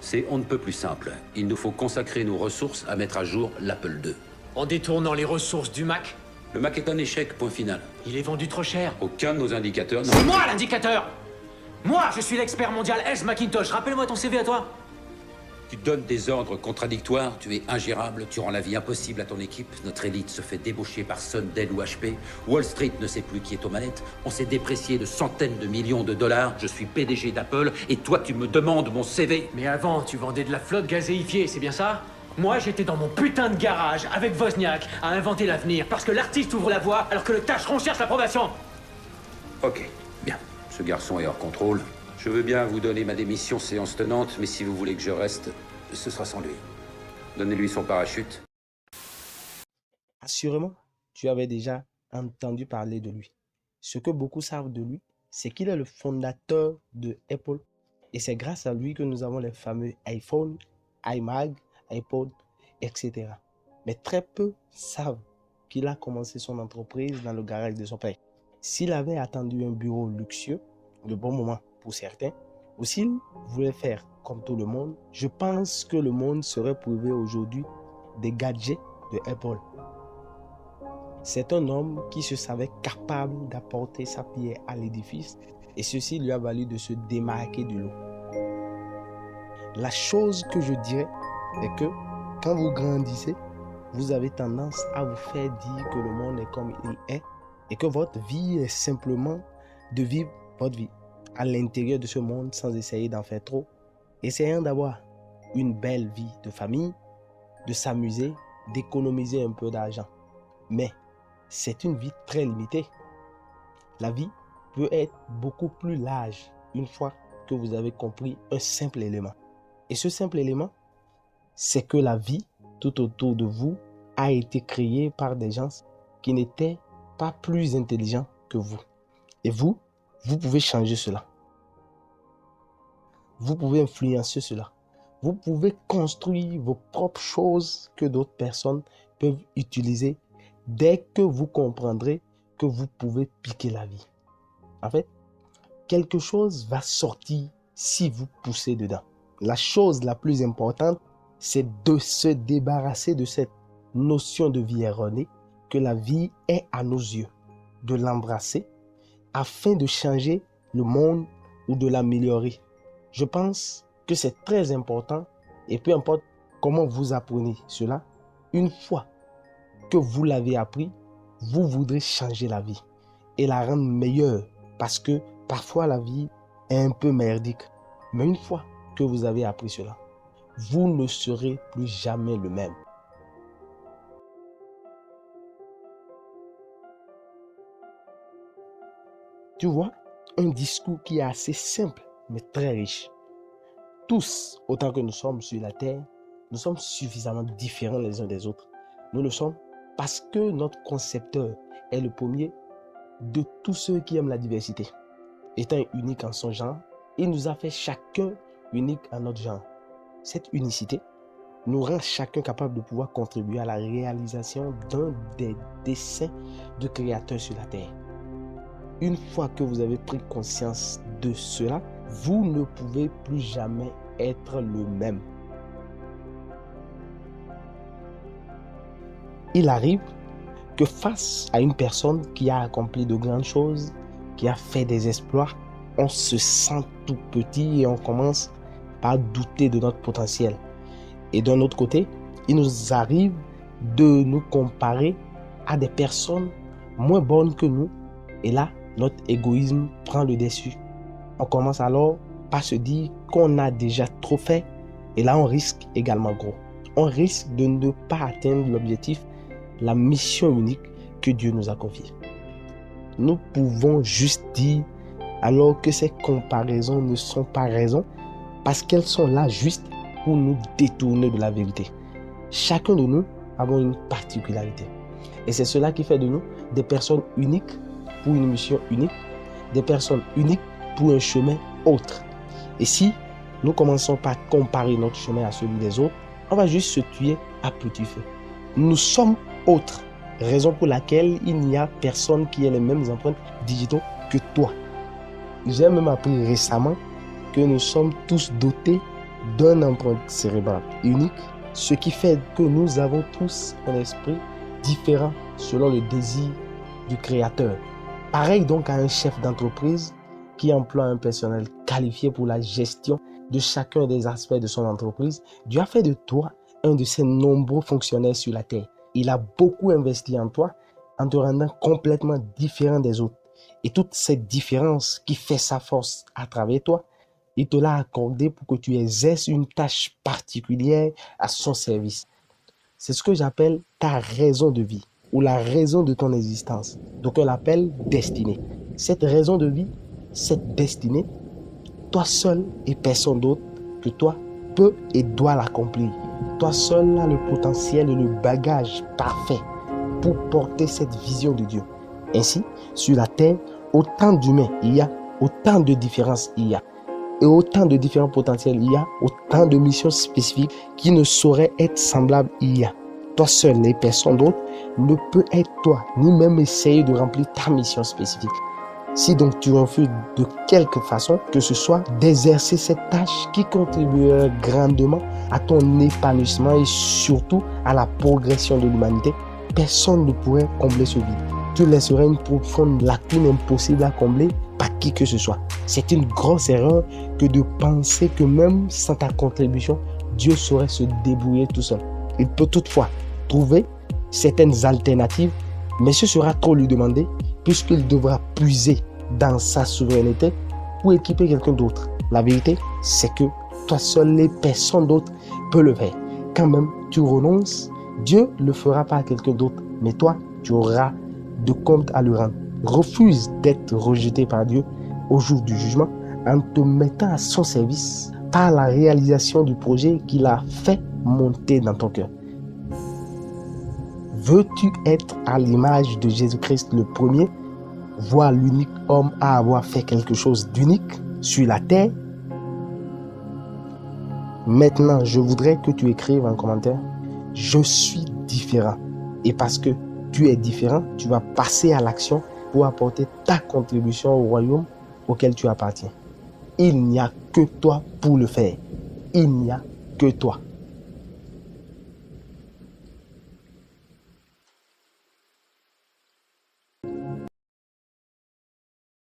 C'est on ne peut plus simple. Il nous faut consacrer nos ressources à mettre à jour l'Apple II. En détournant les ressources du Mac? Le Mac est un échec, point final. Il est vendu trop cher. Aucun de nos indicateurs C'est moi l'indicateur! Moi, je suis l'expert mondial S Macintosh. Rappelle-moi ton CV à toi. Tu donnes des ordres contradictoires, tu es ingérable, tu rends la vie impossible à ton équipe, notre élite se fait débaucher par Sun, Dell ou HP, Wall Street ne sait plus qui est aux manettes, on s'est déprécié de centaines de millions de dollars, je suis PDG d'Apple, et toi tu me demandes mon CV. Mais avant, tu vendais de la flotte gazéifiée, c'est bien ça? Moi, j'étais dans mon putain de garage, avec Wozniak, à inventer l'avenir, parce que l'artiste ouvre la voie, alors que le tâcheron cherche l'approbation. Ok, bien. Ce garçon est hors contrôle. Je veux bien vous donner ma démission séance tenante, mais si vous voulez que je reste, ce sera sans lui. Donnez-lui son parachute. Assurément, tu avais déjà entendu parler de lui. Ce que beaucoup savent de lui, c'est qu'il est le fondateur de Apple. Et c'est grâce à lui que nous avons les fameux iPhone, iMac, iPod, etc. Mais très peu savent qu'il a commencé son entreprise dans le garage de son père. S'il avait attendu un bureau luxueux, le bon moment pour certains, ou s'il voulait faire comme tout le monde, je pense que le monde serait privé aujourd'hui des gadgets de Apple. C'est un homme qui se savait capable d'apporter sa pierre à l'édifice et ceci lui a valu de se démarquer du lot. La chose que je dirais est que quand vous grandissez, vous avez tendance à vous faire dire que le monde est comme il est et que votre vie est simplement de vivre votre vie à l'intérieur de ce monde sans essayer d'en faire trop, essayant d'avoir une belle vie de famille, de s'amuser, d'économiser un peu d'argent. Mais c'est une vie très limitée. La vie peut être beaucoup plus large une fois que vous avez compris un simple élément. Et ce simple élément, c'est que la vie tout autour de vous a été créée par des gens qui n'étaient pas plus intelligents que vous. Et vous pouvez changer cela. Vous pouvez influencer cela. Vous pouvez construire vos propres choses que d'autres personnes peuvent utiliser dès que vous comprendrez que vous pouvez piquer la vie. En fait, quelque chose va sortir si vous poussez dedans. La chose la plus importante, c'est de se débarrasser de cette notion de vie erronée que la vie est à nos yeux, de l'embrasser afin de changer le monde ou de l'améliorer. Je pense que c'est très important et peu importe comment vous apprenez cela, une fois que vous l'avez appris, vous voudrez changer la vie et la rendre meilleure parce que parfois la vie est un peu merdique. Mais une fois que vous avez appris cela, vous ne serez plus jamais le même. Tu vois, un discours qui est assez simple mais très riche. Tous, autant que nous sommes sur la terre, nous sommes suffisamment différents les uns des autres. Nous le sommes parce que notre concepteur est le premier de tous ceux qui aiment la diversité. Étant unique en son genre, il nous a fait chacun unique en notre genre. Cette unicité nous rend chacun capable de pouvoir contribuer à la réalisation d'un des desseins de créateur sur la terre. Une fois que vous avez pris conscience de cela, vous ne pouvez plus jamais être le même. Il arrive que face à une personne qui a accompli de grandes choses, qui a fait des exploits, on se sent tout petit et on commence par douter de notre potentiel. Et d'un autre côté, il nous arrive de nous comparer à des personnes moins bonnes que nous. Et là, notre égoïsme prend le dessus. On commence alors par se dire qu'on a déjà trop fait. Et là, on risque également gros. On risque de ne pas atteindre l'objectif, la mission unique que Dieu nous a confiée. Nous pouvons juste dire alors que ces comparaisons ne sont pas raison parce qu'elles sont là juste pour nous détourner de la vérité. Chacun de nous avons une particularité. Et c'est cela qui fait de nous des personnes uniques pour une mission unique, des personnes uniques pour un chemin autre. Et si nous commençons par comparer notre chemin à celui des autres, on va juste se tuer à petit feu. Nous sommes autres, raison pour laquelle il n'y a personne qui ait les mêmes empreintes digitales que toi. J'ai même appris récemment que nous sommes tous dotés d'une empreinte cérébrale unique, ce qui fait que nous avons tous un esprit différent selon le désir du créateur. Pareil donc à un chef d'entreprise qui emploie un personnel qualifié pour la gestion de chacun des aspects de son entreprise. Dieu a fait de toi un de ses nombreux fonctionnaires sur la terre. Il a beaucoup investi en toi en te rendant complètement différent des autres. Et toute cette différence qui fait sa force à travers toi, il te l'a accordé pour que tu exerces une tâche particulière à son service. C'est ce que j'appelle ta raison de vie ou la raison de ton existence. Donc on l'appelle destinée. Cette raison de vie, cette destinée, toi seul et personne d'autre que toi peut et doit l'accomplir. Toi seul as le potentiel et le bagage parfait pour porter cette vision de Dieu. Ainsi, sur la terre, autant d'humains il y a, autant de différences il y a, et autant de différents potentiels il y a, autant de missions spécifiques qui ne sauraient être semblables il y a. Toi seul et personne d'autre ne peut être toi, ni même essayer de remplir ta mission spécifique. Si donc tu refuses de quelque façon que ce soit d'exercer cette tâche qui contribuera grandement à ton épanouissement et surtout à la progression de l'humanité, personne ne pourrait combler ce vide. Tu laisserais une profonde lacune impossible à combler par qui que ce soit. C'est une grosse erreur que de penser que même sans ta contribution, Dieu saurait se débrouiller tout seul. Il peut toutefois trouver certaines alternatives, mais ce sera trop lui demander puisqu'il devra puiser dans sa souveraineté pour équiper quelqu'un d'autre. La vérité, c'est que toi seul et personne d'autre peut le faire. Quand même, tu renonces, Dieu le fera par quelqu'un d'autre, mais toi, tu auras de compte à lui rendre. Refuse d'être rejeté par Dieu au jour du jugement en te mettant à son service par la réalisation du projet qu'il a fait monter dans ton cœur. Veux-tu être à l'image de Jésus-Christ le premier, voire l'unique homme à avoir fait quelque chose d'unique sur la terre? Maintenant, je voudrais que tu écrives en commentaire « Je suis différent ». Et parce que tu es différent, tu vas passer à l'action pour apporter ta contribution au royaume auquel tu appartiens. Il n'y a que toi pour le faire. Il n'y a que toi.